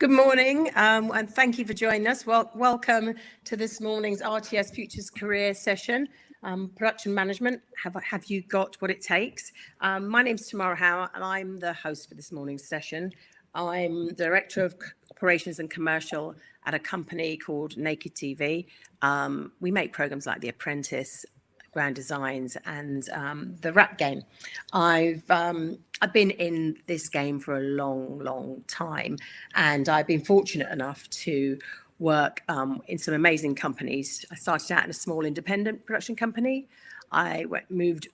Good morning, and thank you for joining us. Welcome to this morning's RTS Futures Career session. Production management, have you got what it takes? My name's Tamara Howe, and I'm the host for this morning's session. I'm Director of Operations and Commercial at a company called Naked TV. We make programs like The Apprentice, Grand Designs, and the Rap Game. I've been in this game for a long time, and I've been fortunate enough to work in some amazing companies. I started out in a small independent production company. I moved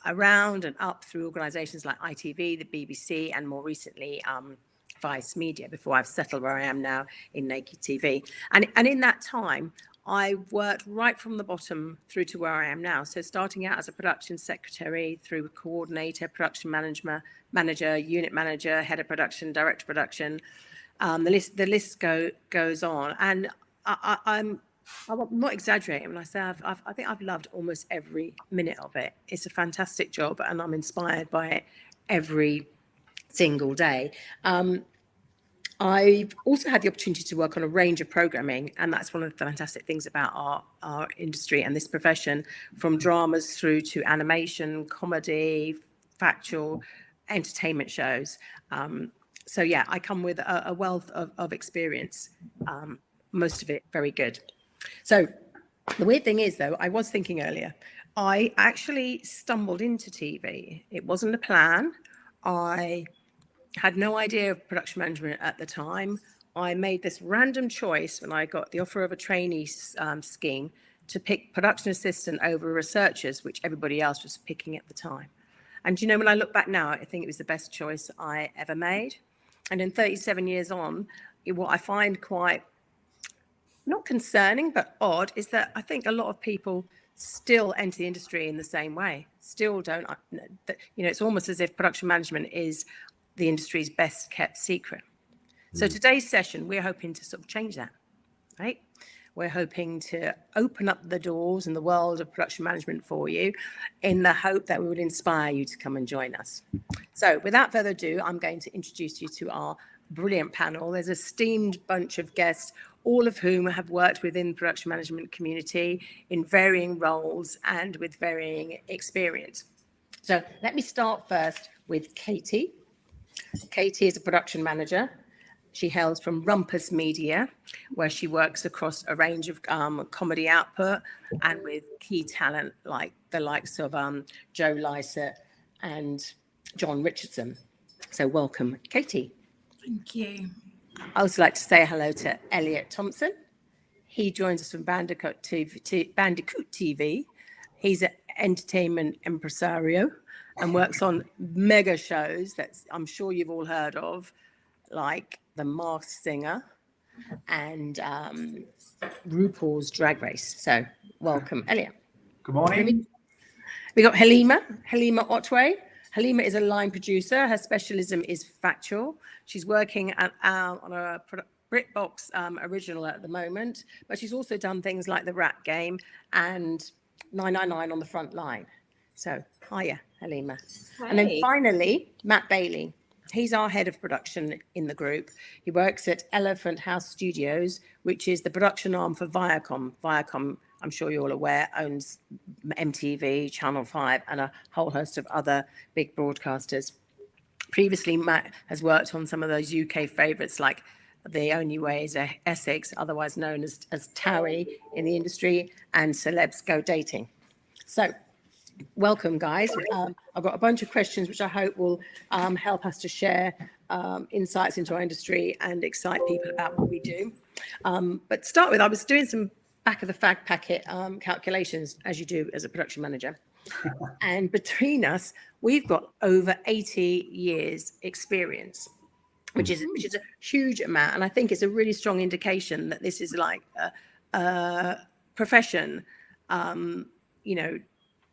around and up through organisations like ITV, the BBC, and more recently Vice Media, before I've settled where I am now in Naked TV. And in that time, I worked right from the bottom through to where I am now. So starting out as a production secretary, through coordinator, production manager, unit manager, head of production, director of production. The list goes on. And I'm not exaggerating when I say I think I've loved almost every minute of it. It's a fantastic job, and I'm inspired by it every single day. I've also had the opportunity to work on a range of programming, and that's one of the fantastic things about our industry and this profession, from dramas through to animation, comedy, factual, entertainment shows. So yeah, I come with a wealth of experience, most of it very good. So the weird thing is, though, I was thinking earlier, I actually stumbled into TV. It wasn't a plan. I had no idea of production management at the time. I made this random choice when I got the offer of a trainee scheme to pick production assistant over researchers, which everybody else was picking at the time. And you know, when I look back now, I think it was the best choice I ever made. And in 37 years on, what I find quite not concerning but odd is that I think a lot of people still enter the industry in the same way. Still don't, you know, it's almost as if production management is the industry's best kept secret. So today's session, we're hoping to sort of change that, right? We're hoping to open up the doors in the world of production management for you, in the hope that we would inspire you to come and join us. So without further ado, I'm going to introduce you to our brilliant panel. There's a esteemed bunch of guests, all of whom have worked within the production management community in varying roles and with varying experience. So let me start first with Katie. Katie is a production manager. She hails from Rumpus Media, where she works across a range of comedy output and with key talent like the likes of Joe Lycett and John Richardson. So welcome, Katie. Thank you. I also like to say hello to Elliot Thompson. He joins us from Bandicoot TV. He's an entertainment impresario and works on mega shows that I'm sure you've all heard of, like The Masked Singer and RuPaul's Drag Race. So welcome, Elliot. Good morning. We got Halima Otway. Halima is a line producer. Her specialism is factual. She's working on a BritBox original at the moment, but she's also done things like The Rap Game and 999 on the Front Line. So hiya, Halima. Hi. And then finally, Matt Bailey. He's our head of production in the group. He works at Elephant House Studios, which is the production arm for Viacom. Viacom, I'm sure you're all aware, owns MTV, Channel 5, and a whole host of other big broadcasters. Previously, Matt has worked on some of those UK favourites like The Only Way is Essex, otherwise known as Towie in the industry, and Celebs Go Dating. So welcome, guys. I've got a bunch of questions which I hope will help us to share insights into our industry and excite people about what we do. But to start with, I was doing some back of the fag packet calculations, as you do as a production manager. And between us, we've got over 80 years experience, which is a huge amount. And I think it's a really strong indication that this is like a profession, you know,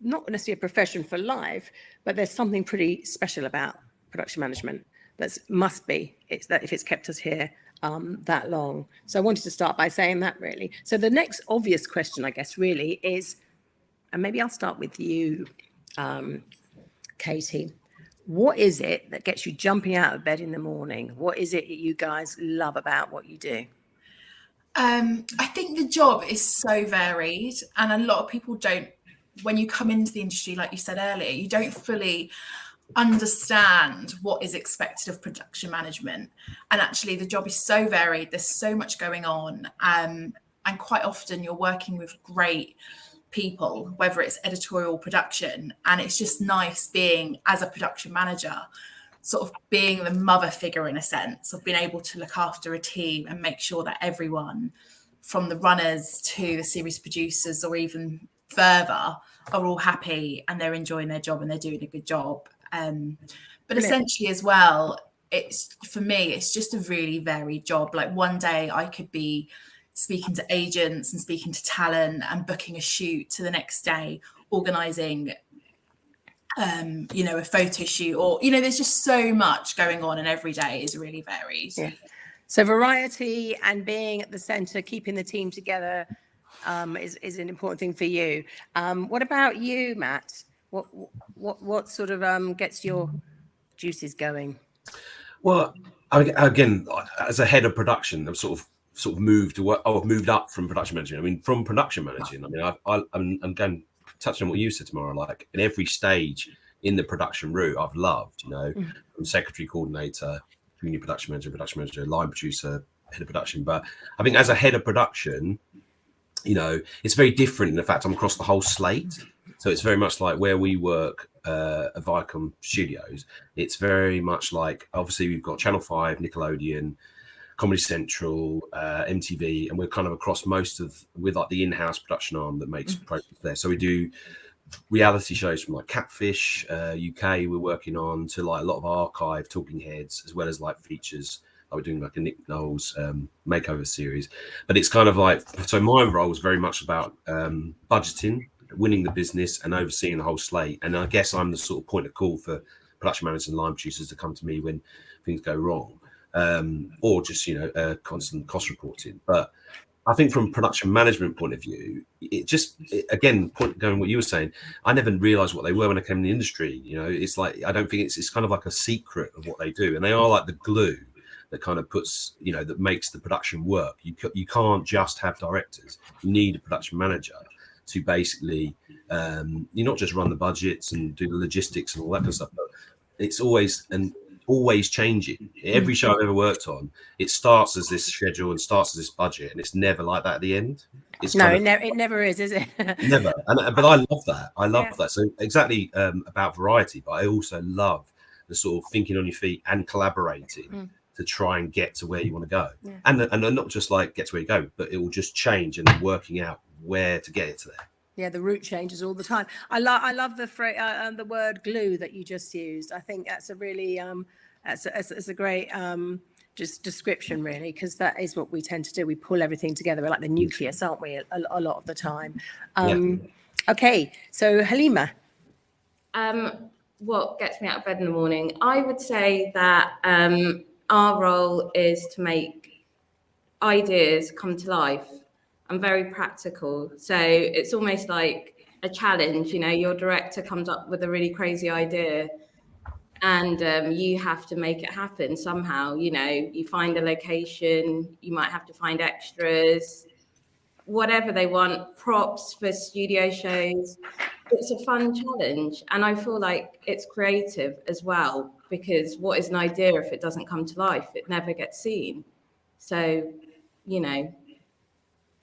not necessarily a profession for life, but there's something pretty special about production management that must be, it's that if it's kept us here that long. So I wanted to start by saying that, really. So the next obvious question, I guess, really is, and maybe I'll start with you, Katie. what is it that gets you jumping out of bed in the morning? What is it that you guys love about what you do? I think the job is so varied, and a lot of people don't, when you come into the industry, like you said earlier, you don't fully understand what is expected of production management. And actually, the job is so varied, there's so much going on. And quite often, you're working with great people, whether it's editorial production, and it's just nice being, as a production manager, sort of being the mother figure in a sense of being able to look after a team and make sure that everyone, from the runners to the series producers or even further, are all happy and they're enjoying their job and they're doing a good job. But essentially as well, it's, for me, it's just a really varied job. Like one day I could be speaking to agents and speaking to talent and booking a shoot, to the next day organising a photo shoot, or there's just so much going on, and every day is really varied. Yeah. So variety and being at the center, keeping the team together, is an important thing for you. What about you, Matt? What sort of gets your juices going? Well, again, as a head of production, I've sort of moved to work. I've moved up from production management. I mean, from production managing, I'm going touching on what you said tomorrow. Like in every stage in the production route, I've loved. From secretary, coordinator, junior production manager, line producer, head of production. But I think as a head of production, it's very different in the fact I'm across the whole slate. So it's very much like where we work at Viacom Studios. It's very much like, obviously we've got Channel 5, Nickelodeon, Comedy Central, MTV, and we're kind of across with like the in-house production arm that makes programs there. So we do reality shows from like Catfish, UK we're working on, to like a lot of archive talking heads, as well as like features. We're doing like a Nick Knowles makeover series. But it's kind of like, so my role is very much about budgeting, winning the business, and overseeing the whole slate. And I guess I'm the sort of point of call for production managers and line producers to come to me when things go wrong, or just constant cost reporting. But I think from a production management point of view, again, going what you were saying, I never realized what they were when I came in the industry. It's like, I don't think it's kind of like a secret of what they do, and they are like the glue that kind of puts, that makes the production work. You can't just have directors. You need a production manager to basically, you not just run the budgets and do the logistics and all that kind of stuff, but it's always changing. Every show I've ever worked on, it starts as this schedule and starts as this budget, and it's never like that at the end. It never is it? Never. But I love that. I love that. So exactly about variety, but I also love the sort of thinking on your feet and collaborating to try and get to where you want to go. Yeah. And not just like get to where you go, but it will just change and working out where to get it to there. Yeah, the route changes all the time. I love the word glue that you just used. I think that's a really that's a great just description, really, because that is what we tend to do. We pull everything together. We're like the nucleus, aren't we? A lot of the time. Okay, so Halima. What gets me out of bed in the morning? I would say that our role is to make ideas come to life. I'm very practical. So it's almost like a challenge. Your director comes up with a really crazy idea, and you have to make it happen somehow. You find a location, you might have to find extras, whatever they want, props for studio shows. It's a fun challenge. And I feel like it's creative as well, because what is an idea if it doesn't come to life? It never gets seen. So,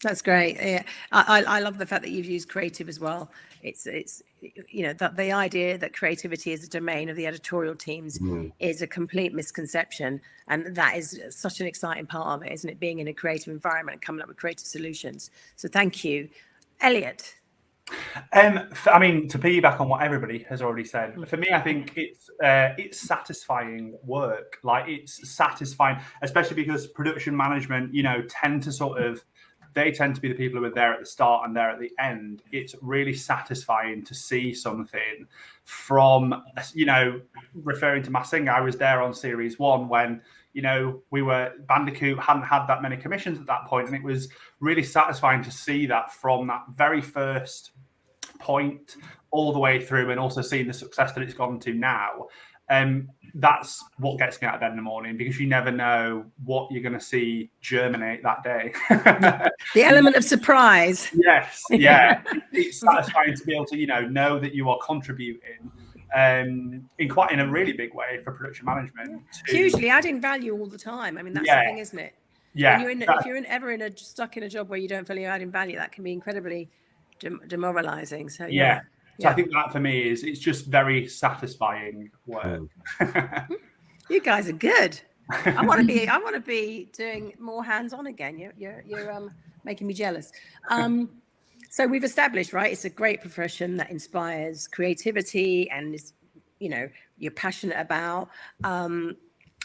That's great. Yeah, I love the fact that you've used creative as well. It's that the idea that creativity is a domain of the editorial teams is a complete misconception, and that is such an exciting part of it, isn't it? Being in a creative environment and coming up with creative solutions. So thank you, Elliot. I mean, to piggyback on what everybody has already said, for me, I think it's satisfying work. Like, it's satisfying, especially because production management, they tend to be the people who are there at the start and there at the end. It's really satisfying to see something from, referring to Massing, I was there on series 1 when, Bandicoot hadn't had that many commissions at that point. And it was really satisfying to see that from that very first point all the way through, and also seeing the success that it's gone to now. That's what gets me out of bed in the morning, because you never know what you're going to see germinate that day. The element of surprise. Yes, yeah. It's satisfying to be able to, know that you are contributing in a really big way for production management. It's usually adding value all the time. I mean, that's the thing, isn't it? Yeah. If you're ever stuck in a job where you don't feel you're adding value, that can be incredibly demoralizing. So yeah. So I think that for me it's just very satisfying work. You guys are good. I want to be doing more hands-on again. You're making me jealous. So we've established, right? It's a great profession that inspires creativity and is, you're passionate about.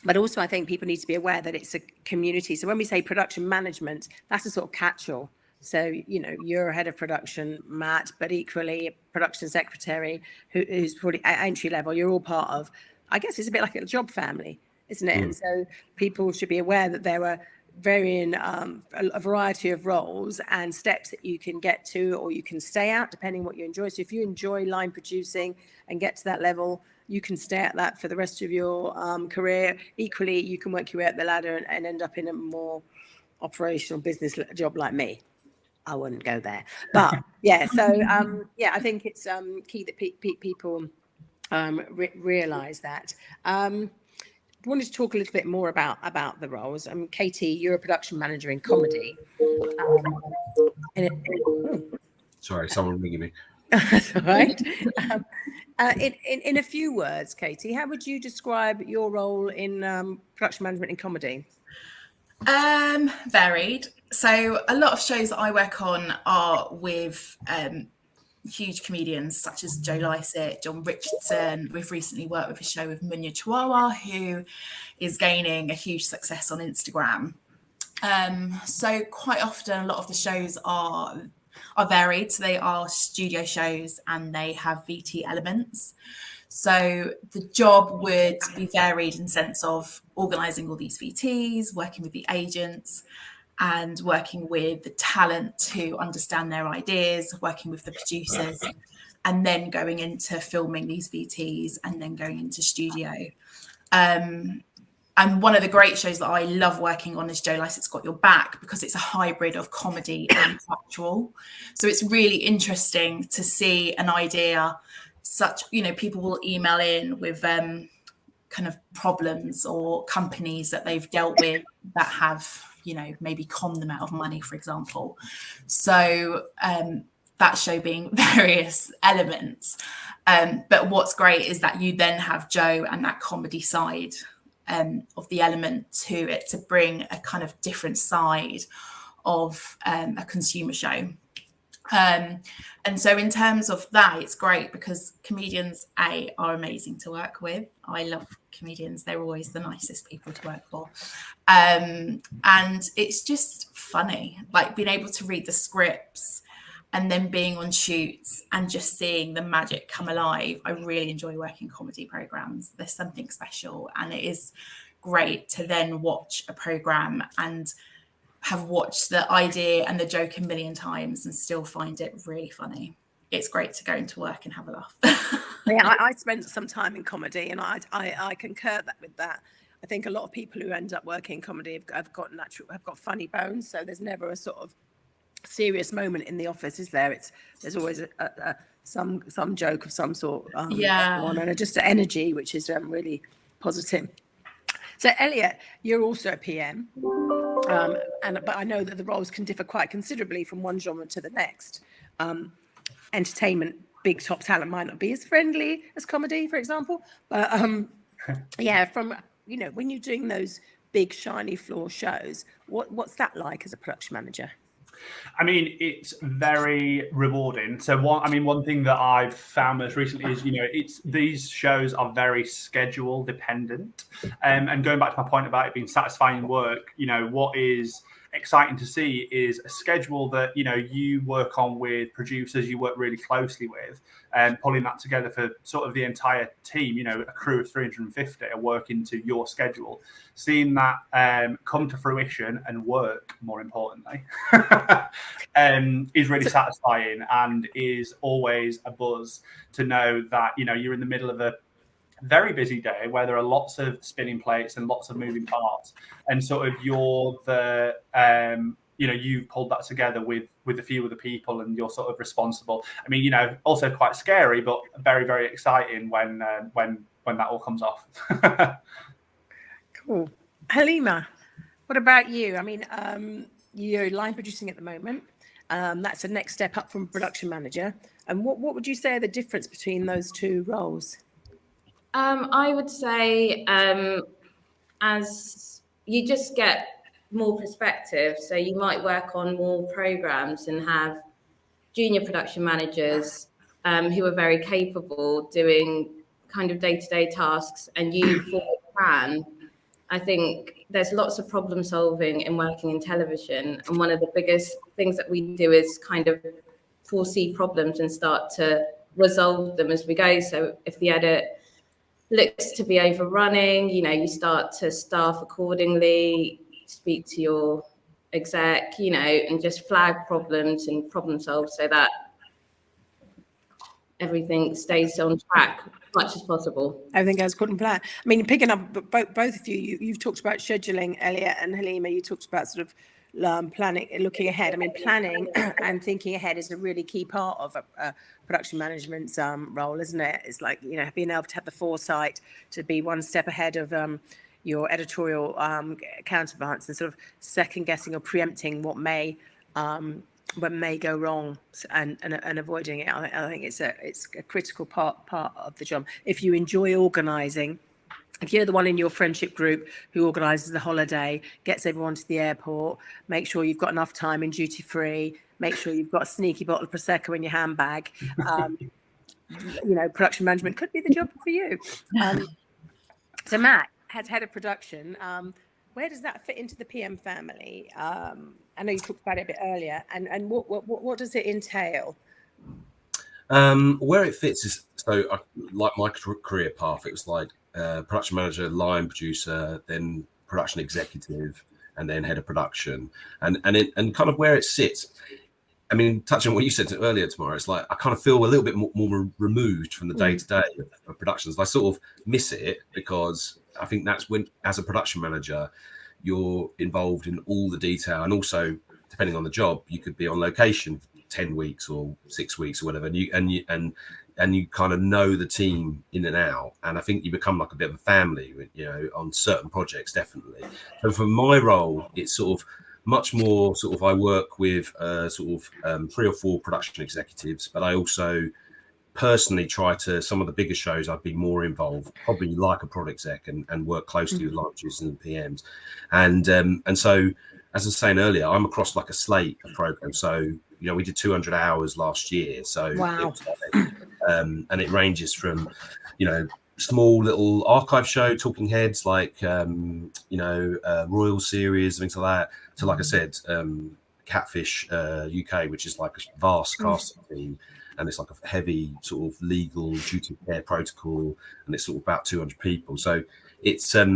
But also, I think people need to be aware that it's a community. So when we say production management, that's a sort of catch-all. So, you're a head of production, Matt, but equally a production secretary who's probably at entry level. You're all part of, I guess it's a bit like a job family, isn't it? And so people should be aware that there are a variety of roles and steps that you can get to, or you can stay out depending on what you enjoy. So if you enjoy line producing and get to that level, you can stay at that for the rest of your career. Equally, you can work your way up the ladder and end up in a more operational business job like me. I wouldn't go there, but so I think it's key that people realize that. I wanted to talk a little bit more about the roles. Katie, you're a production manager in comedy. Sorry, someone ringing me. That's all right. In a few words, Katie, how would you describe your role in production management in comedy? Varied. So a lot of shows that I work on are with huge comedians such as Joe Lycett, John Richardson. We've recently worked with a show with Munya Chihuahua, who is gaining a huge success on Instagram. So quite often a lot of the shows are varied. So they are studio shows and they have VT elements. So the job would be varied in the sense of organising all these VTs, working with the agents and working with the talent to understand their ideas, working with the producers, and then going into filming these VTs and then going into studio. And one of the great shows that I love working on is Joe Lycett's Got Your Back, because it's a hybrid of comedy and factual. So it's really interesting to see an idea people will email in with kind of problems or companies that they've dealt with that have, maybe conned them out of money, for example. So that show being various elements. But what's great is that you then have Joe and that comedy side of the element to it, to bring a kind of different side of a consumer show. And so in terms of that, it's great because comedians, are amazing to work with. I love comedians. They're always the nicest people to work for. And it's just funny, like being able to read the scripts and then being on shoots and just seeing the magic come alive. I really enjoy working comedy programs. There's something special, and it is great to then watch a program and have watched the idea and the joke a million times and still find it really funny. It's great to go into work and have a laugh. I spent some time in comedy, and I concur with that. I think a lot of people who end up working in comedy have got funny bones. So there's never a sort of serious moment in the office, is there? There's always some joke of some sort. And just the energy, which is really positive. So Elliot, you're also a PM. But I know that the roles can differ quite considerably from one genre to the next. Entertainment, big top talent might not be as friendly as comedy, for example. But when you're doing those big shiny floor shows, what's that like as a production manager? I mean, it's very rewarding. So one thing that I've found most recently is, these shows are very schedule dependent. And going back to my point about it being satisfying work, what is exciting to see is a schedule that, you work on with producers you work really closely with, and pulling that together for sort of the entire team, a crew of 350 are working to your schedule. Seeing that come to fruition and work, more importantly, is really satisfying, and is always a buzz to know that, you're in the middle of a very busy day where there are lots of spinning plates and lots of moving parts, and sort of you're the you've pulled that together with a few other people, and you're sort of responsible. I mean, also quite scary, but very, very exciting when that all comes off. Cool. Halima, what about you? I mean, you're line producing at the moment. That's the next step up from production manager. And what would you say are the difference between those two roles? I would say as you just get more perspective, so you might work on more programs and have junior production managers who are very capable doing kind of day-to-day tasks, and you forward plan. I think there's lots of problem solving in working in television, and one of the biggest things that we do is kind of foresee problems and start to resolve them as we go. So if the edit looks to be overrunning, you start to staff accordingly, speak to your exec, and just flag problems and problem solve so that everything stays on track as much as possible. Everything goes according to plan. I mean, picking up both of you've talked about scheduling, Elliot and Halima. You talked about sort of planning, looking ahead. I mean, planning and thinking ahead is a really key part of a production management's role, isn't it? It's like, being able to have the foresight to be one step ahead of your editorial counterparts, and sort of second guessing or preempting what may go wrong and avoiding it. I think it's a critical part of the job. If you enjoy organising, if you're the one in your friendship group who organises the holiday, gets everyone to the airport, make sure you've got enough time in duty free, make sure you've got a sneaky bottle of Prosecco in your handbag, production management could be the job for you. So Matt, as head of production, where does that fit into the PM family? I know you talked about it a bit earlier, and what does it entail? Where it fits is, so like my career path, it was like production manager, line producer, then production executive, and then head of production, and kind of where it sits. I mean, touching on what you said earlier, Tamara, it's like I kind of feel a little bit more removed from the day-to-day of productions. I sort of miss it because I think that's when, as a production manager, you're involved in all the detail, and also depending on the job, you could be on location for 10 weeks or 6 weeks or whatever, and you kind of know the team in and out, and I think you become like a bit of a family, on certain projects, definitely. So for my role, it's sort of much more sort of, I work with 3 or 4 production executives, but I also personally try to, some of the bigger shows, I'd be more involved, probably like a product exec, and work closely with line producers and PMs. And so, as I was saying earlier, I'm across like a slate of programs. So, we did 200 hours last year. So, wow. And it ranges from, small little archive show, talking heads, like, Royal series, things like that, to, like I said, Catfish UK, which is like a vast casting team. And it's like a heavy sort of legal duty of care protocol, and it's sort of about 200 people. So it's, I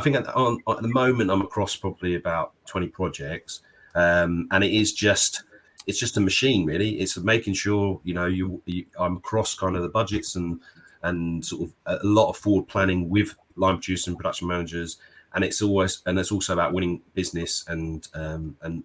think at the moment I'm across probably about 20 projects, and it's just a machine, really. It's making sure I'm across kind of the budgets and sort of a lot of forward planning with line producers and production managers, and it's also about winning business, and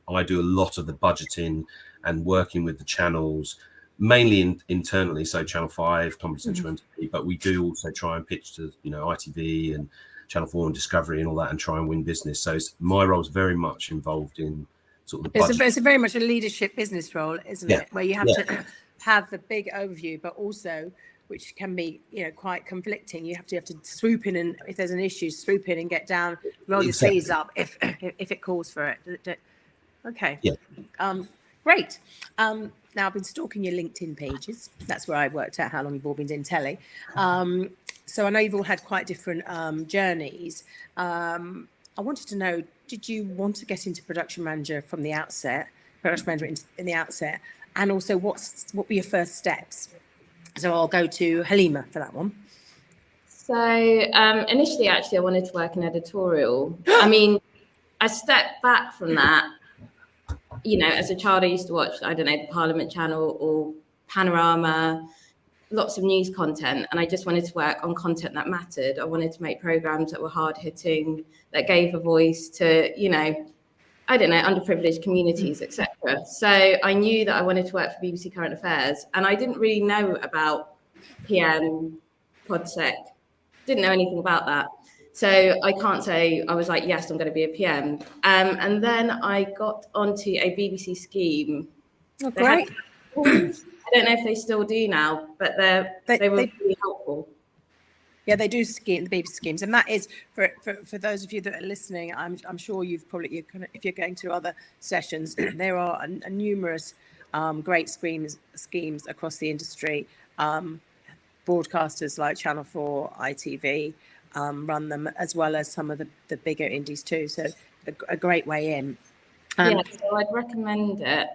I do a lot of the budgeting and working with the channels, mainly internally, so Channel 5, Comedy Central, but we do also try and pitch to ITV and Channel 4 and Discovery and all that, and try and win business. So my role is very much involved in sort of the budget. It's a very much a leadership business role, isn't it? Where you have to have the big overview, but also, which can be quite conflicting, you have to swoop in, and if there's an issue, swoop in and get down, roll your sleeves up if it calls for it. Okay. Yeah. Great. Now, I've been stalking your LinkedIn pages. That's where I worked out how long you've all been doing telly. So I know you've all had quite different journeys. I wanted to know, did you want to get into production management in the outset? And also, what were your first steps? So I'll go to Halima for that one. So initially, actually, I wanted to work in editorial. I mean, I stepped back from that. As a child, I used to watch, I don't know, the Parliament Channel or Panorama, lots of news content, and I just wanted to work on content that mattered. I wanted to make programs that were hard hitting, that gave a voice to, you know, I don't know, underprivileged communities, etc. So I knew that I wanted to work for BBC Current Affairs, and I didn't really know about PM, PodSec, didn't know anything about that. So I can't say I was like, yes, I'm going to be a PM. And then I got onto a BBC scheme. Oh, great. I don't know if they still do now, but they were really helpful. Yeah, they do the BBC schemes, and that is for those of you that are listening. I'm sure if you're going to other sessions, there are numerous great schemes across the industry. Broadcasters like Channel 4, ITV run them, as well as some of the bigger indies too. So a great way in. Yeah, so I'd recommend it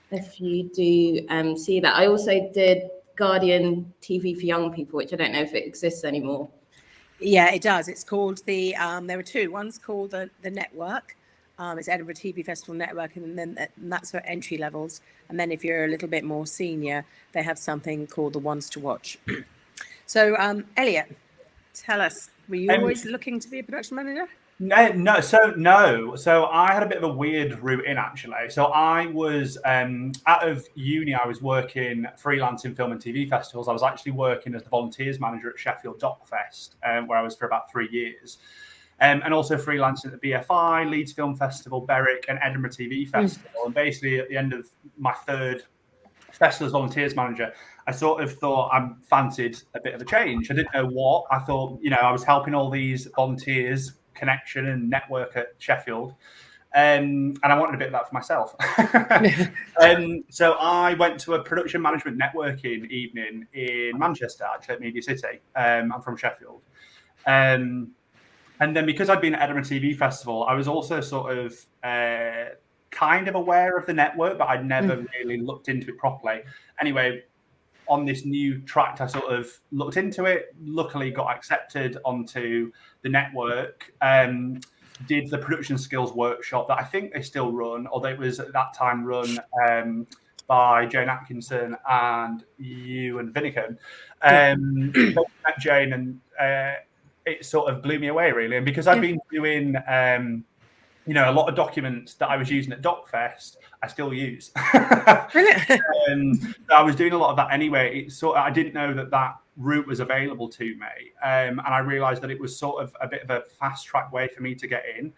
if you do see that. I also did Guardian TV for young people, which I don't know if it exists anymore. Yeah, it does. It's called there are two. One's called the Network. It's Edinburgh TV Festival Network, and that's for entry levels. And then if you're a little bit more senior, they have something called the Ones to Watch. So, Elliot, tell us, were you always looking to be a production manager? No. So I had a bit of a weird route in, actually. So I was out of uni. I was working freelance in film and TV festivals. I was actually working as the volunteers manager at Sheffield Docfest, where I was for about 3 years, and also freelancing at the BFI, Leeds Film Festival, Berwick, and Edinburgh TV Festival. And basically, at the end of my third festival as volunteers manager, I sort of thought I fancied a bit of a change. I didn't know what. I thought, I was helping all these volunteers connection and network at Sheffield, and I wanted a bit of that for myself. So I went to a production management networking evening in Manchester, actually at Media City. I'm from Sheffield, and then because I'd been at Edinburgh TV Festival, I was also sort of kind of aware of the network, but I'd never really looked into it properly. Anyway, on this new tract, I sort of looked into it, luckily got accepted onto the network, did the production skills workshop that I think they still run, although it was at that time run by Jane Atkinson and Ewan Vinnican. Met Jane, and it sort of blew me away, really. And because I've been doing a lot of documents that I was using at DocFest, I still use. I was doing a lot of that anyway. I didn't know that route was available to me, and I realised that it was sort of a bit of a fast track way for me to get in.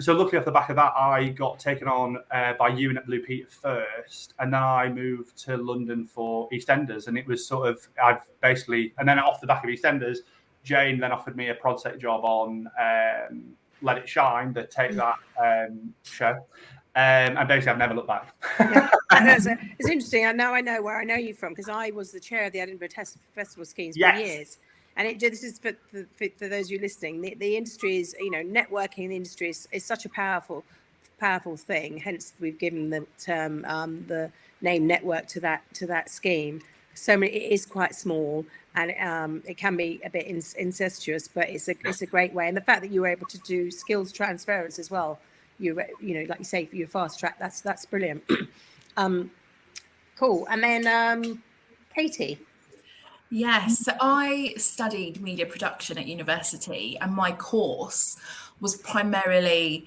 So luckily, off the back of that, I got taken on by Ewan at Blue Peter first, and then I moved to London for EastEnders, and it was sort of and then off the back of EastEnders, Jane then offered me a ProdSec job on Let It Shine, the Take That show. And basically, I've never looked back. It's interesting. Now I know where I know you from, because I was the chair of the Edinburgh Festival Schemes for years. And this is for those of you listening. The industry is, networking in the industry is such a powerful thing. Hence, we've given the term, the name network to that scheme. It is quite small, and it can be a bit incestuous, but it's a great way. And the fact that you were able to do skills transference as well, like you say, for your fast track, that's brilliant. Cool. And then Katie. Yes, so I studied media production at university, and my course was primarily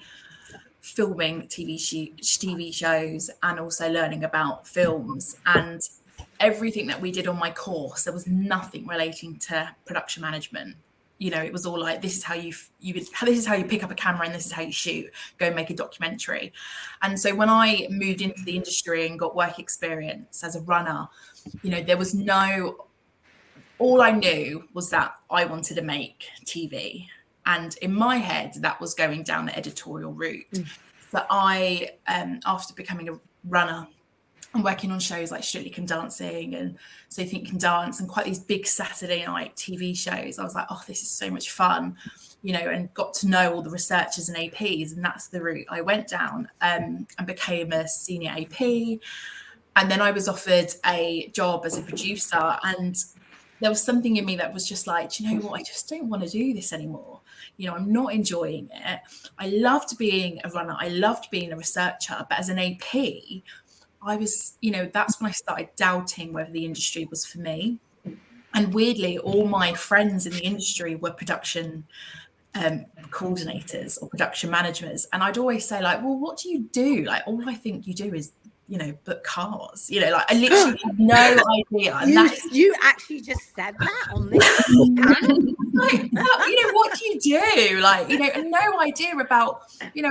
filming TV shows and also learning about films. And everything that we did on my course, there was nothing relating to production management. It was all like, this is how you pick up a camera, and this is how you shoot. Go and make a documentary. And so when I moved into the industry and got work experience as a runner, there was all I knew was that I wanted to make TV. And in my head, that was going down the editorial route. So I, after becoming a runner and working on shows like Strictly Come Dancing and So Think Can Dance, and quite these big Saturday night TV shows, I was like, oh, this is so much fun, and got to know all the researchers and APs. And that's the route I went down, and became a senior AP. And then I was offered a job as a producer, and there was something in me that was just like, do you know what? I just don't want to do this anymore. I'm not enjoying it. I loved being a runner. I loved being a researcher. But as an AP, I was, that's when I started doubting whether the industry was for me. And weirdly, all my friends in the industry were production coordinators or production managers. And I'd always say, like, well, what do you do? Like, all I think you do is, book cars. Like, I literally had no idea. And you actually just said that on this. Like, what do you do? Like, and no idea about,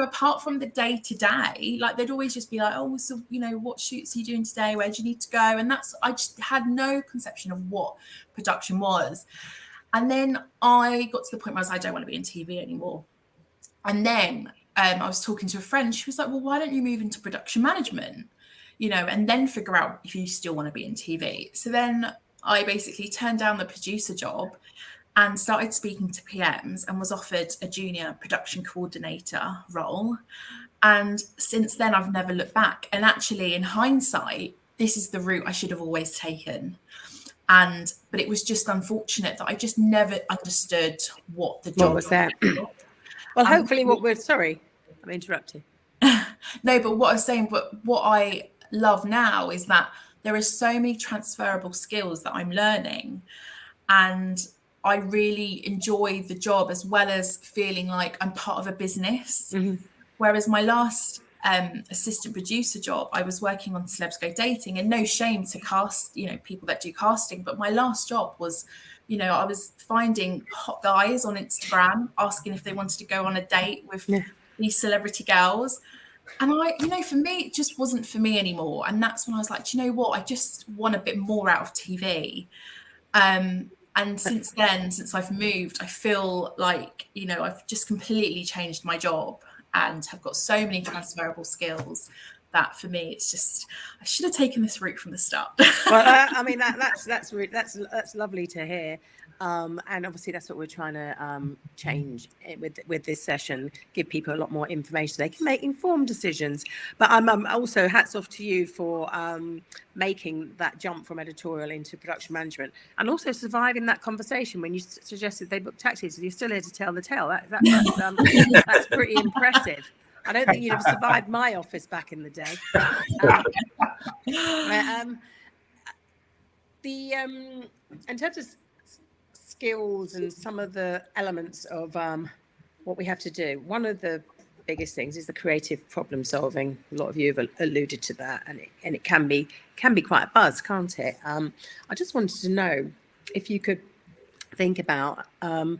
apart from the day to day. Like, they'd always just be like, oh, so, what shoots are you doing today? Where do you need to go? And I just had no conception of what production was. And then I got to the point where I was like, I don't want to be in TV anymore. And then I was talking to a friend. She was like, well, why don't you move into production management? And then figure out if you still want to be in TV. So then I basically turned down the producer job and started speaking to PMs and was offered a junior production coordinator role. And since then, I've never looked back. And actually, in hindsight, this is the route I should have always taken. But it was just unfortunate that I just never understood what the job was. That? Well, hopefully sorry, I'm interrupting. No, but what I was saying, but what I love now is that there are so many transferable skills that I'm learning, and I really enjoy the job as well as feeling like I'm part of a business. Mm-hmm. Whereas my last assistant producer job, I was working on Celebs Go Dating, and no shame to cast, people that do casting, but my last job was, I was finding hot guys on Instagram, asking if they wanted to go on a date with these celebrity girls. And for me, it just wasn't for me anymore. And that's when I was like, you know what? I just want a bit more out of TV. And since then, since I've moved, I feel like, I've just completely changed my job and have got so many transferable skills that for me, it's just, I should have taken this route from the start. Well, I mean, that's lovely to hear. And obviously that's what we're trying to change with this session, give people a lot more information so they can make informed decisions. But I'm also hats off to you for making that jump from editorial into production management, and also surviving that conversation when you suggested they book taxis. You're still here to tell the tale. That's pretty impressive. I don't think you'd have survived my office back in the day. In terms of skills and some of the elements of what we have to do, one of the biggest things is the creative problem solving. A lot of you have alluded to that, and it can be quite a buzz, can't it? I just wanted to know if you could think about some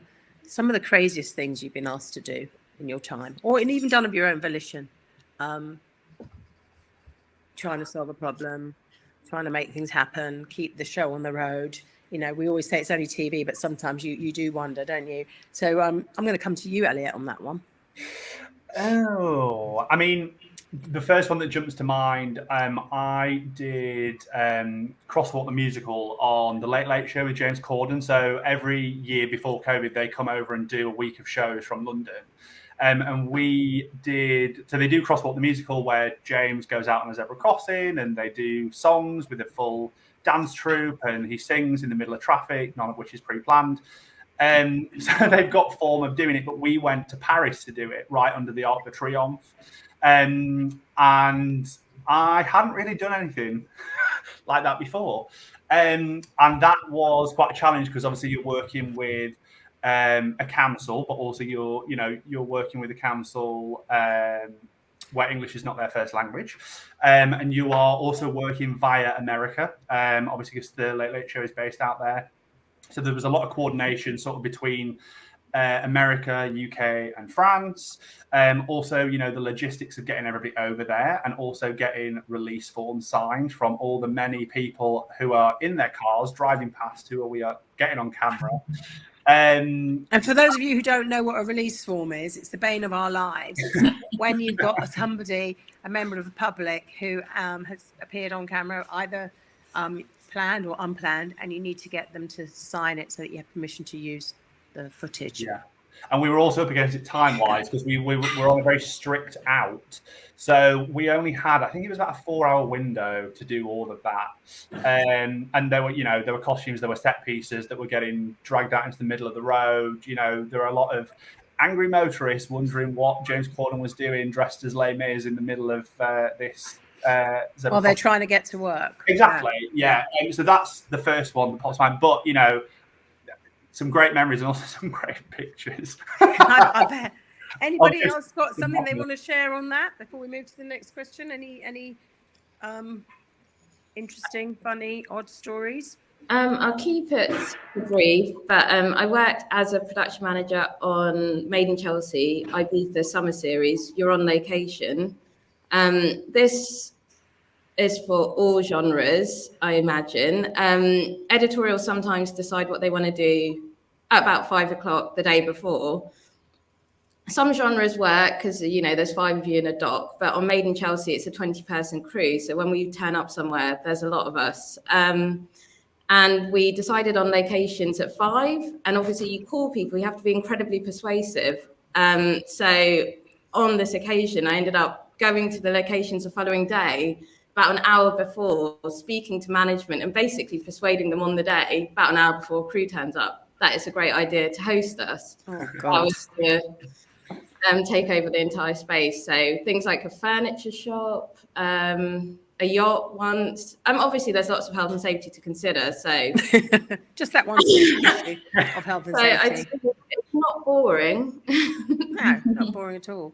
of the craziest things you've been asked to do in your time, or even done of your own volition, trying to solve a problem, trying to make things happen, keep the show on the road. We always say it's only TV, but sometimes you do wonder, don't you? So I'm going to come to you, Elliot, on that one. Oh, I mean, the first one that jumps to mind, I did Crosswalk the Musical on the Late Late Show with James Corden. So every year before COVID, they come over and do a week of shows from London. And we did, so they do Crosswalk the Musical where James goes out on a zebra crossing and they do songs with a full dance troupe and he sings in the middle of traffic, none of which is pre-planned. So they've got form of doing it, but we went to Paris to do it right under the Arc de Triomphe. And I hadn't really done anything like that before. And that was quite a challenge because obviously you're working with a council, but also you're working with a council where English is not their first language, and you are also working via America, obviously because the Late Late Show is based out there. So there was a lot of coordination sort of between America, UK, and France. Also, the logistics of getting everybody over there and also getting release forms signed from all the many people who are in their cars driving past who we are getting on camera. And for those of you who don't know what a release form is, it's the bane of our lives. It's when you've got somebody, a member of the public, who has appeared on camera, either planned or unplanned, and you need to get them to sign it so that you have permission to use the footage. Yeah. And we were also up against it time-wise because we were on a very strict out. So we only had, I think it was about a 4-hour window to do all of that. And there were costumes, there were set pieces that were getting dragged out into the middle of the road. There were a lot of angry motorists wondering what James Corden was doing dressed as Les Mis in the middle of this Well, they're trying to get to work. Exactly, yeah. So that's the first one that pops to mind. But, you know, some great memories and also some great pictures. I bet. Anybody else got something they want to share on that before we move to the next question? Any interesting, funny, odd stories? I'll keep it brief, but I worked as a production manager on Made in Chelsea, Ibiza Summer Series. You're on location. This is for all genres, I imagine. Editorials sometimes decide what they want to do at about 5 o'clock the day before. Some genres work because, you know, there's 5 of you in a dock, but on Made in Chelsea, it's a 20-person crew. So when we turn up somewhere, there's a lot of us. And we decided on locations at 5. And obviously you call people, you have to be incredibly persuasive. So on this occasion, I ended up going to the locations the following day, about an hour before, speaking to management and basically persuading them on the day, about an hour before crew turns up, that it's a great idea to host us. Oh, God. Take over the entire space. So things like a furniture shop, a yacht once. Obviously, there's lots of health and safety to consider. So just that one issue of health and safety. It's not boring. No, not boring at all.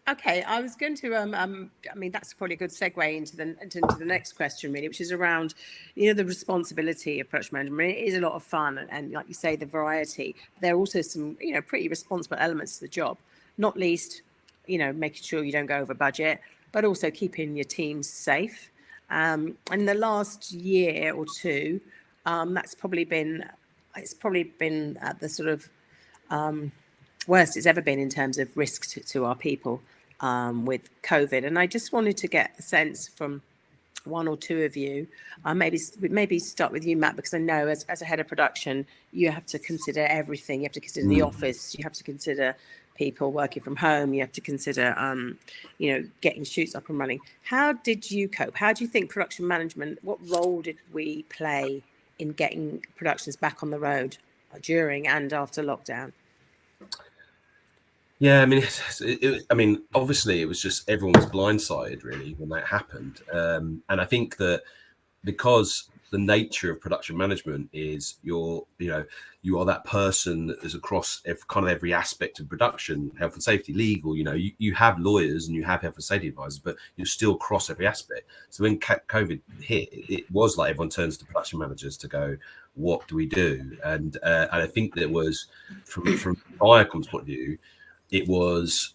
Okay, I was going to. I mean, that's probably a good segue into the next question, really, which is around, you know, the responsibility of production management. It is a lot of fun, and like you say, the variety. There are also some, you know, pretty responsible elements to the job. Not least, you know, making sure you don't go over budget, but also keeping your teams safe. And in the last year or two, it's probably been at the sort of worst it's ever been in terms of risk to our people with COVID. And I just wanted to get a sense from one or two of you, maybe start with you, Matt, because I know as a head of production, you have to consider everything. You have to consider the office, you have to consider people working from home, you have to consider, you know, getting shoots up and running. How did you cope? How do you think production management, what role did we play in getting productions back on the road during and after lockdown? Yeah, I mean, obviously, it was just everyone was blindsided really when that happened, and I think that because the nature of production management is you are that person that is across every aspect of production, health and safety, legal. You know, you have lawyers and you have health and safety advisors, but you still cross every aspect. So when COVID hit, it was like everyone turns to production managers to go, what do we do? And I think that it was from Viacom's point of view. It was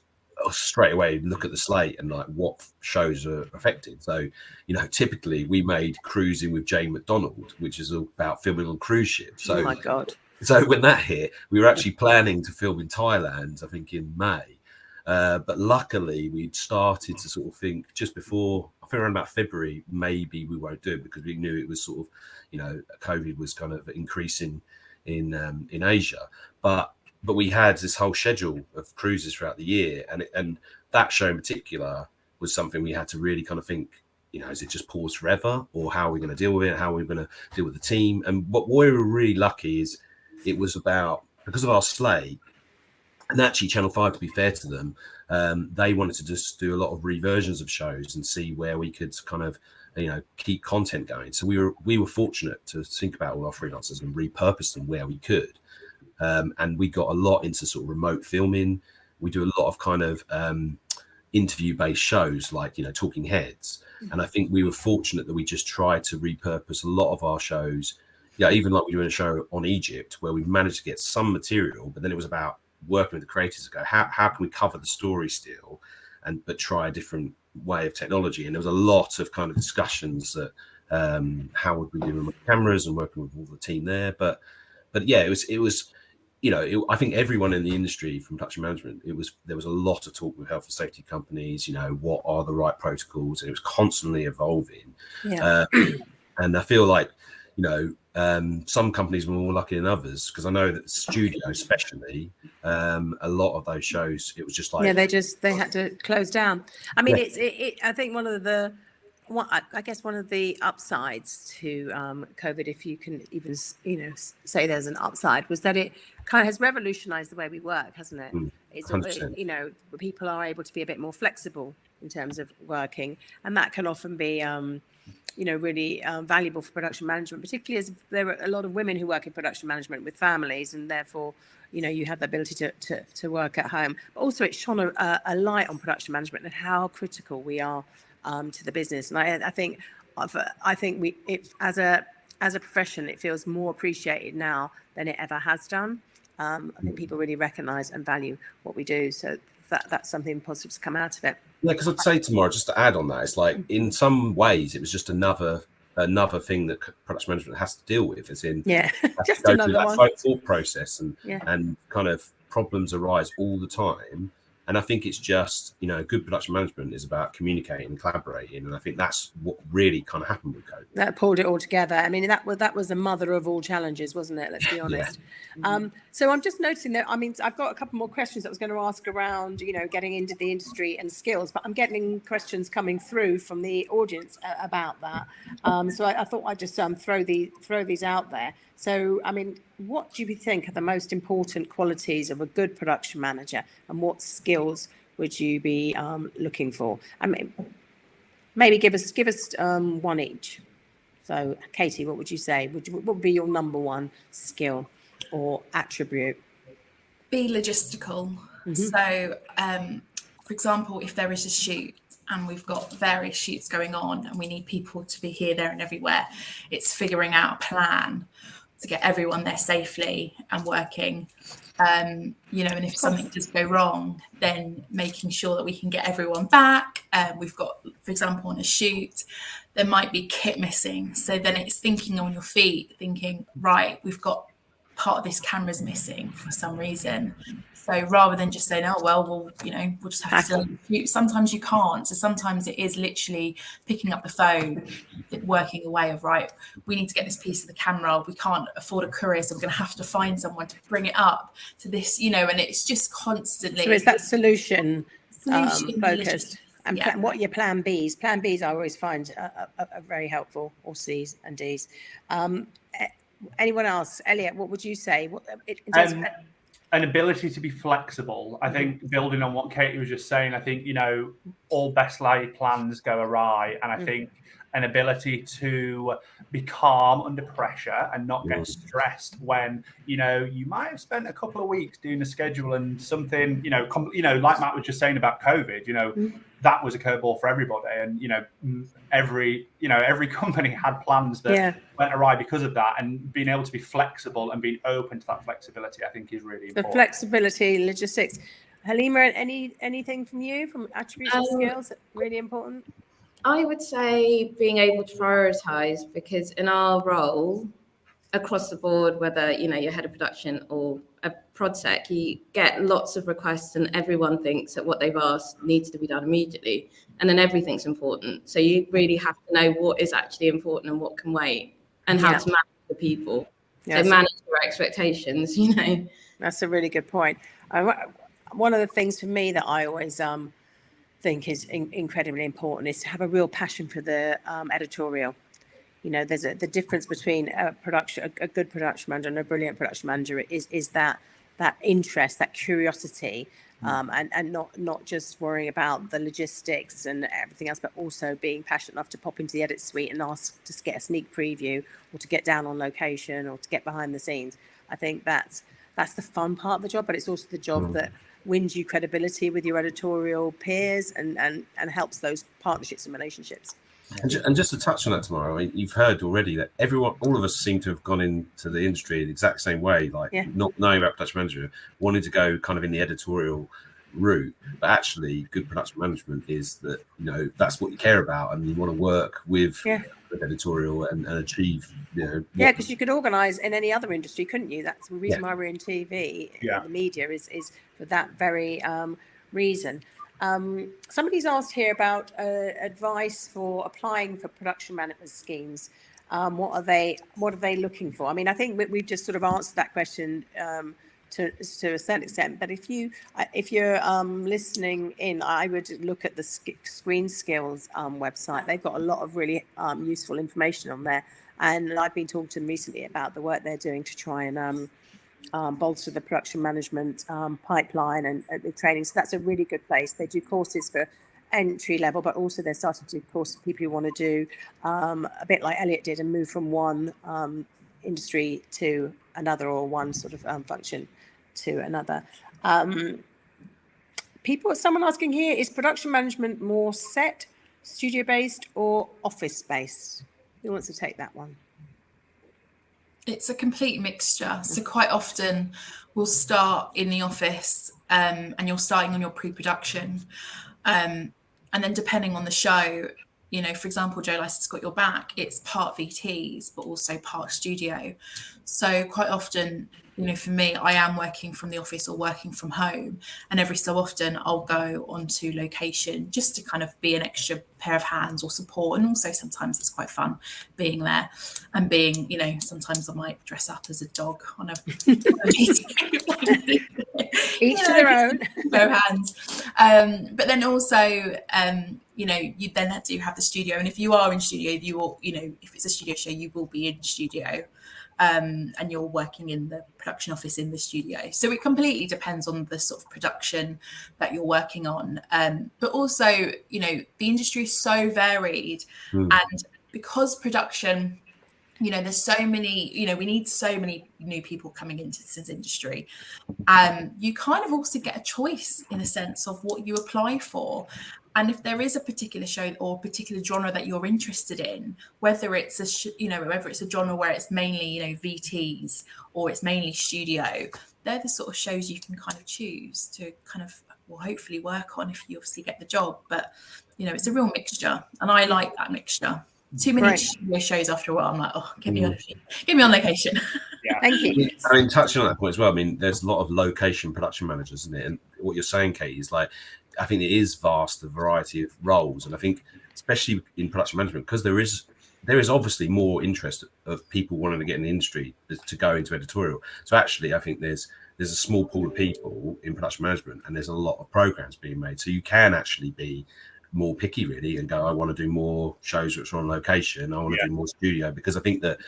straight away look at the slate and like what shows are affected. So, you know, typically we made Cruising with Jane McDonald, which is about filming on cruise ships. So, oh my God. So when that hit, we were actually planning to film in Thailand, I think in May. But luckily we'd started to sort of think just before, I think around about February, maybe we won't do it because we knew it was sort of, you know, COVID was kind of increasing in Asia. But we had this whole schedule of cruises throughout the year, and that show in particular was something we had to really kind of think, you know, is it just pause forever, or how are we going to deal with it? How are we going to deal with the team? And what we were really lucky is it was about, because of our slate, and actually Channel 5, to be fair to them, they wanted to just do a lot of reversions of shows and see where we could kind of, you know, keep content going. So we were fortunate to think about all our freelancers and repurpose them where we could. And we got a lot into sort of remote filming. We do a lot of kind of interview-based shows like, you know, Talking Heads. And I think we were fortunate that we just tried to repurpose a lot of our shows. Yeah, even like we do in a show on Egypt where we managed to get some material, but then it was about working with the creators to go, how can we cover the story still, but try a different way of technology. And there was a lot of kind of discussions that how would we do remote cameras and working with all the team there. But yeah, it was. You know, I think everyone in the industry from production management, there was a lot of talk with health and safety companies, you know, what are the right protocols? And it was constantly evolving. Yeah. And I feel like, you know, some companies were more lucky than others, because I know that the studio especially, a lot of those shows, it was just like... Yeah, they had to close down. I mean, I think one of the I guess one of the upsides to COVID, if you can even say there's an upside, was that it kind of has revolutionized the way we work, hasn't it? It's 100%. People are able to be a bit more flexible in terms of working, and that can often be really valuable for production management, particularly as there are a lot of women who work in production management with families, and therefore you have the ability to work at home. But also it shone a light on production management and how critical we are to the business. And I think as a profession, it feels more appreciated now than it ever has done. I think people really recognise and value what we do. So that's something positive to come out of it. Yeah, because I'd say tomorrow, just to add on that, it's like in some ways it was just another thing that production management has to deal with. As in, just go another through that thought process and kind of problems arise all the time. And I think it's just, good production management is about communicating and collaborating. And I think that's what really kind of happened with COVID. That pulled it all together. I mean, that was the mother of all challenges, wasn't it? Let's be honest. So I'm just noticing that, I've got a couple more questions that I was going to ask around, getting into the industry and skills, but I'm getting questions coming through from the audience about that. So I thought I'd just throw these out there. So, what do you think are the most important qualities of a good production manager, and what skills would you be looking for? Maybe give us one each. So, Katie, what would you say? What would be your number one skill or attribute? Be logistical. So, for example, if there is a shoot and we've got various shoots going on and we need people to be here, there and everywhere, it's figuring out a plan to get everyone there safely and working. And if something does go wrong, then making sure that we can get everyone back. We've got, for example, on a shoot, there might be kit missing. So then it's thinking on your feet, thinking, right, we've got part of this camera's missing for some reason. So rather than just saying, we'll just have to shoot. Sometimes you can't. So sometimes it is literally picking up the phone, working away of, right, we need to get this piece of the camera. We can't afford a courier, so we're going to have to find someone to bring it up to this, and it's just constantly. So is that solution focused? And what are your plan Bs? Plan Bs I always find are very helpful, or Cs and Ds. Anyone else? Elliot, what would you say? An ability to be flexible. I think building on what Katie was just saying, I think, all best laid plans go awry. And I think an ability to be calm under pressure and not get stressed when, you might have spent a couple of weeks doing a schedule and something, like Matt was just saying about COVID, that was a curveball for everybody. And, every company had plans that went awry because of that, and being able to be flexible and being open to that flexibility, I think is really important. The flexibility, logistics. Halima, anything from you, from attributes and skills, really important? I would say being able to prioritize, because in our role across the board, whether you're head of production or a prod sec, you get lots of requests and everyone thinks that what they've asked needs to be done immediately, and then everything's important. So you really have to know what is actually important and what can wait, and how to manage the people. So manage your expectations. That's a really good point. One of the things for me that I always think is incredibly important is to have a real passion for the editorial. There's the difference between a good production manager and a brilliant production manager is that interest, that curiosity, and not just worrying about the logistics and everything else, but also being passionate enough to pop into the edit suite and ask to get a sneak preview, or to get down on location, or to get behind the scenes. I think that's the fun part of the job, but it's also the job that wins you credibility with your editorial peers and helps those partnerships and relationships. And just to touch on that tomorrow, you've heard already that all of us seem to have gone into the industry the exact same way, not knowing about production management, wanting to go kind of in the editorial route, but actually good production management is that, that's what you care about, and you want to work with editorial and achieve, because you could organise in any other industry, couldn't you? That's the reason why we're in TV, the media is for that very reason. Somebody's asked here about advice for applying for production management schemes. What are they looking for? I think we've just sort of answered that question to a certain extent. But if you're listening in, I would look at the Screen Skills website. They've got a lot of really useful information on there, and I've been talking to them recently about the work they're doing to try and bolster the production management pipeline and the training. So that's a really good place. They do courses for entry level, but also they're starting to do courses for people who want to do a bit like Elliot did and move from one industry to another, or one sort of function to another. Someone asking here, is production management more set, studio based, or office based? Who wants to take that one? It's a complete mixture. So quite often we'll start in the office and you're starting on your pre-production. And then depending on the show, you know, for example, Joe Lyce's Got Your Back, it's part VTs, but also part studio. So quite often, you know, for me, I am working from the office or working from home. And every so often I'll go onto location just to kind of be an extra pair of hands or support. And also sometimes it's quite fun being there and being, you know, sometimes I might dress up as a dog on a each to their own. No hands. But then also, you know, you then do have the studio. And if you are in studio, you will, you know, if it's a studio show, you will be in studio. And you're working in the production office in the studio. So it completely depends on the sort of production that you're working on. But also, you know, the industry is so varied. And because production, you know, there's so many, you know, we need so many new people coming into this industry. You kind of also get a choice in a sense of what you apply for. And if there is a particular show or a particular genre that you're interested in, whether it's whether it's a genre where it's mainly, you know, VTs or it's mainly studio, they're the sort of shows you can kind of choose to kind of, well, hopefully work on if you obviously get the job. But, you know, it's a real mixture. And I like that mixture. Too many studio shows after a while, I'm like, oh, get me on location. Yeah. Thank you. I mean, touching on that point as well, I mean, there's a lot of location production managers, isn't it? And what you're saying, Kate, is like, I think it is vast, the variety of roles. And I think, especially in production management, because there is obviously more interest of people wanting to get in the industry to go into editorial. So actually, I think there's a small pool of people in production management, and there's a lot of programs being made. So you can actually be more picky, really, and go, I want to do more shows which are on location. I want to do more studio, because I think that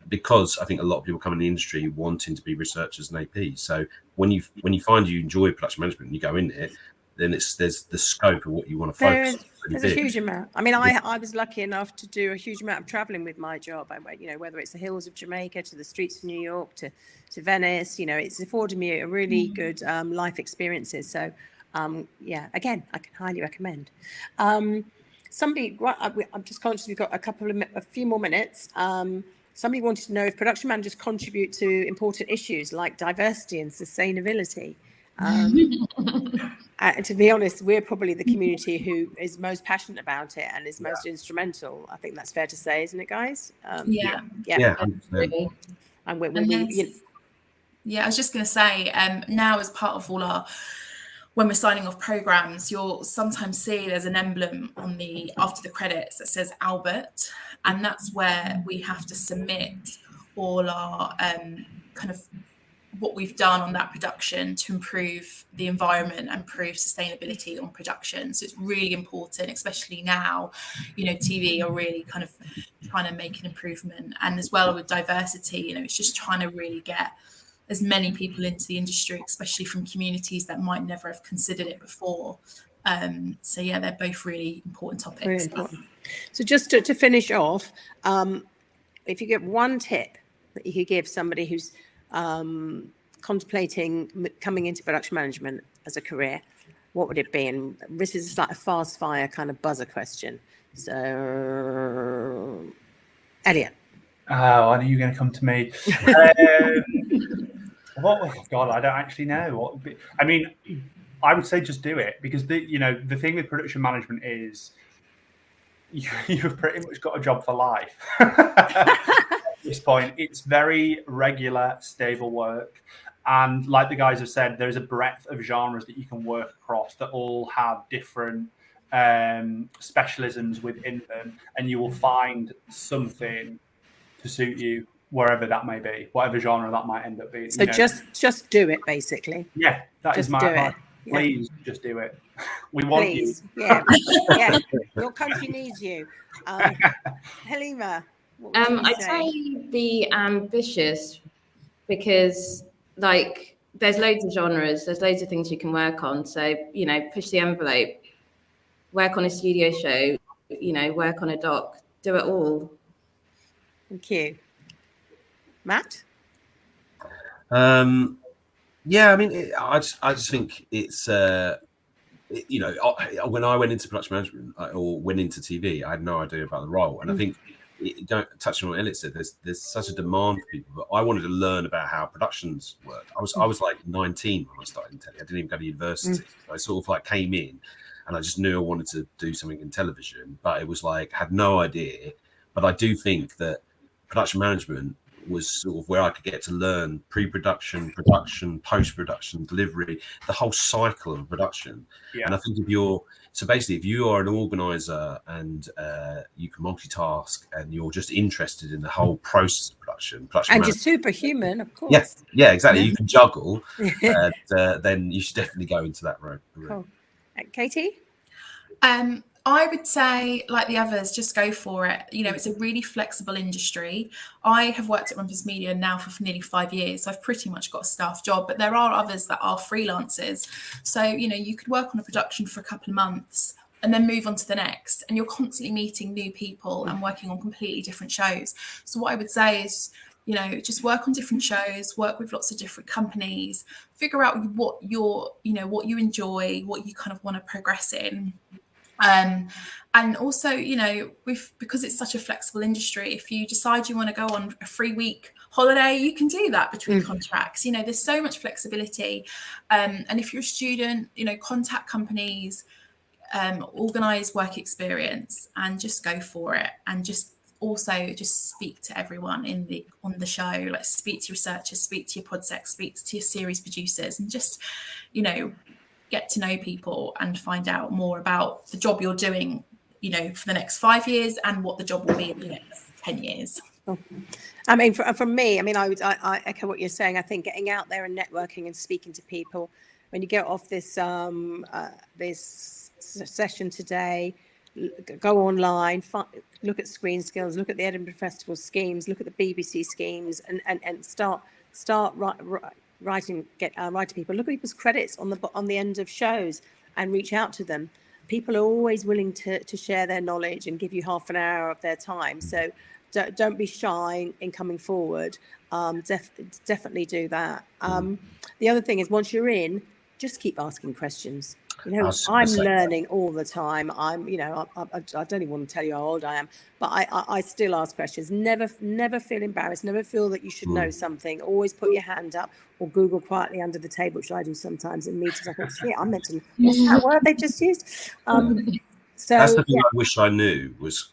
because I think a lot of people come in the industry wanting to be researchers and APs. So when you find you enjoy production management and you go in it, then there's the scope of what you want to focus on. There's a huge amount. I mean, I was lucky enough to do a huge amount of traveling with my job. I went, you know, whether it's the hills of Jamaica to the streets of New York to Venice, you know, it's afforded me a really good life experiences. So, again, I can highly recommend. I'm just conscious we've got a few more minutes. Somebody wanted to know if production managers contribute to important issues like diversity and sustainability. To be honest, we're probably the community who is most passionate about it and is most instrumental. I think that's fair to say, isn't it, guys? Yeah. And I was just going to say, now as part of when we're signing off programs, you'll sometimes see there's an emblem on after the credits that says Albert, and that's where we have to submit all our kind of what we've done on that production to improve the environment and improve sustainability on production. So it's really important, especially now, you know, TV are really kind of trying to make an improvement. And as well with diversity, you know, it's just trying to really get as many people into the industry, especially from communities that might never have considered it before. So yeah, they're both really important topics. Really important. So just to finish off, if you get one tip that you could give somebody who's contemplating coming into production management as a career, what would it be? And this is like a fast fire kind of buzzer question. So, Elliot. Oh, I knew you were going to come to me. God, I don't actually know. I mean, I would say just do it, because the thing with production management is you've pretty much got a job for life. At this point, it's very regular, stable work. And like the guys have said, there's a breadth of genres that you can work across that all have different specialisms within them, and you will find something to suit you wherever that may be, whatever genre that might end up being. So just do it, basically. Yeah, that is Just my do advice. it. Yeah. Please just do it. We want you. Please. Yeah. Yeah. Your country needs you. Halima, what would you I'd say? say be ambitious, because like there's loads of genres, there's loads of things you can work on. So, you know, push the envelope, work on a studio show, you know, work on a doc, do it all. Thank you. Matt? Yeah, I mean, I just think it's, you know, when I went into production management or went into TV, I had no idea about the role. And I think, touching on what Elliot said, there's such a demand for people, but I wanted to learn about how productions worked. I was like 19 when I started in telly. I didn't even go to university. I sort of like came in and I just knew I wanted to do something in television, but it was like, had no idea. But I do think that production management was sort of where I could get to learn pre-production, production, post-production, delivery, the whole cycle of production. Yeah. And I think if you are an organizer and you can multitask and you're just interested in the whole process of production And you're superhuman, of course. Yeah, exactly. You can juggle, then you should definitely go into that route. Cool. Katie? I would say, like the others, just go for it. You know, it's a really flexible industry. I have worked at Rumpus Media now for nearly 5 years. So I've pretty much got a staff job, but there are others that are freelancers. So, you know, you could work on a production for a couple of months and then move on to the next. And you're constantly meeting new people and working on completely different shows. So what I would say is, you know, just work on different shows, work with lots of different companies, figure out what what you enjoy, what you kind of want to progress in. And also, you know, because it's such a flexible industry, if you decide you want to go on a 3-week holiday, you can do that between contracts. You know, there's so much flexibility. And if you're a student, you know, contact companies, organize work experience, and just go for it. And just speak to everyone on the show, like speak to researchers, speak to your podsecs, speak to your series producers, and just, you know, get to know people and find out more about the job you're doing, you know, for the next 5 years and what the job will be in the next 10 years. I mean, from me, I mean, I echo what you're saying. I think getting out there and networking and speaking to people, when you get off this this session today, go online, look at Screen Skills, look at the Edinburgh Festival schemes, look at the BBC schemes, and start writing people. Look at people's credits on the end of shows and reach out to them. People are always willing to share their knowledge and give you half an hour of their time. So don't be shy in coming forward. Definitely do that. The other thing is, once you're in, just keep asking questions. You know, I'm learning all the time. I don't even want to tell you how old I am, but I still ask questions. Never feel embarrassed. Never feel that you should know something. Always put your hand up or Google quietly under the table, which I do sometimes in meetings. I thought, shit, I meant to. What's that word they just used? So that's the thing I wish I knew was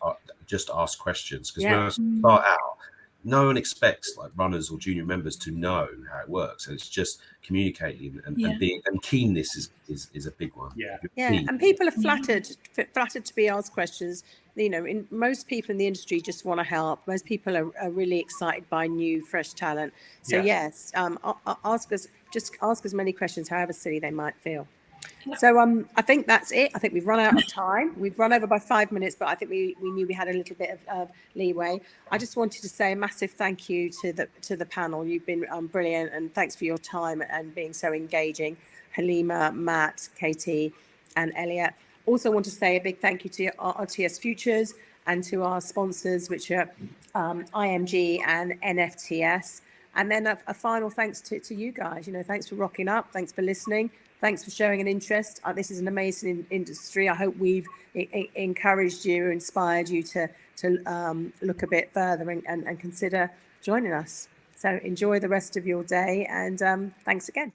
just ask questions, because when I start out, no one expects like runners or junior members to know how it works. And it's just communicating and being, and keenness is a big one. Yeah. And people are flattered to be asked questions. You know, most people in the industry just want to help. Most people are really excited by new, fresh talent. So yes, ask as many questions, however silly they might feel. So I think that's it. I think we've run out of time. We've run over by 5 minutes, but I think we knew we had a little bit of leeway. I just wanted to say a massive thank you to the panel. You've been brilliant, and thanks for your time and being so engaging. Halima, Matt, Katie, and Elliot. Also want to say a big thank you to RTS Futures and to our sponsors, which are IMG and NFTS. And then a final thanks to you guys. You know, thanks for rocking up. Thanks for listening. Thanks for showing an interest. This is an amazing industry. I hope we've encouraged you, inspired you to look a bit further and consider joining us. So enjoy the rest of your day, and thanks again.